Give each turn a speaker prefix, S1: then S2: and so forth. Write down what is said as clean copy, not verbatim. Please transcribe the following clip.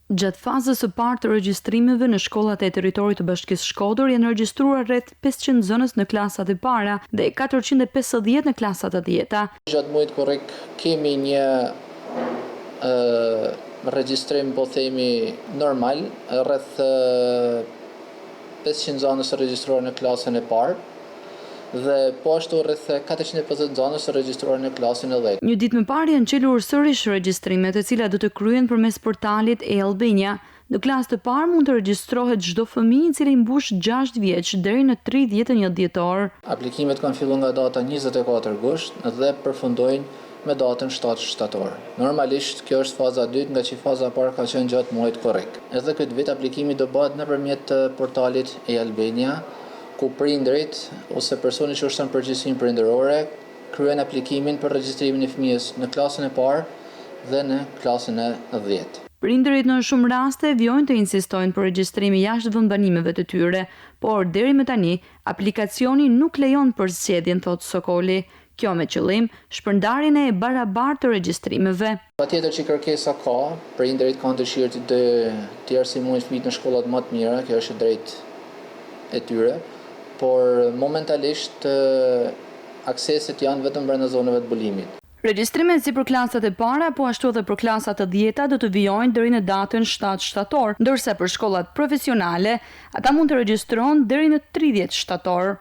S1: Gjatë fazës së parë të regjistrimeve në shkollat e teritorit të Bashkisë Shkodër janë regjistruar rreth 500 nxënës në klasat e para dhe 450 në klasat e dyta.
S2: Gjatë muajit korrik kemi një regjistrim, po themi, normal, rreth 500 nxënës regjistruar në klasën e parë dhe po ashtu rreth 450 nxënës regjistruar në klasën e 10.
S1: Një ditë më parë janë çelur sërish regjistrimet, të cilat do të kryhen përmes portalit e-Albania. Në klasë të parë mund të regjistrohet çdo fëmijë i cili mbush 6 vjeç deri në 31 dhjetor.
S2: Aplikimet kanë filluar nga data 24 gusht dhe përfundojnë me datën 7 shtator. Normalisht kjo është faza e dytë, nga që faza e parë ka qenë gjatë muajit korrik. Edhe këtë vit aplikimi do bëhet nëpërmjet portalit e-Albania, ku prindërit ose personi që ushton përgjegjësinë prindërore kryen aplikimin për regjistrimin e fëmijës në klasën e parë dhe në klasën e 10.
S1: Prindërit në shumë raste vjojnë të insistojnë për regjistrimi jashtë vendbanimeve të tyre, por deri më tani aplikacioni nuk lejon përzgjedhjen, thot Sokoli. Kjo me qëllim shpërndarjen e barabartë të regjistrimeve.
S2: Patjetër që kërkesa ka, prindërit kanë dëshirë të arsimojnë fëmijët në shkollat më të mira, kjo është drejt e tyre, por momentalisht akseset janë vetëm brenda zonave të bulimit.
S1: Regjistrimet si për klasat e para, po ashtu edhe për klasat e 10 do të vijojnë deri në datën 7 shtator, ndërsa për shkollat profesionale ata mund të regjistrohen deri në 30 shtator.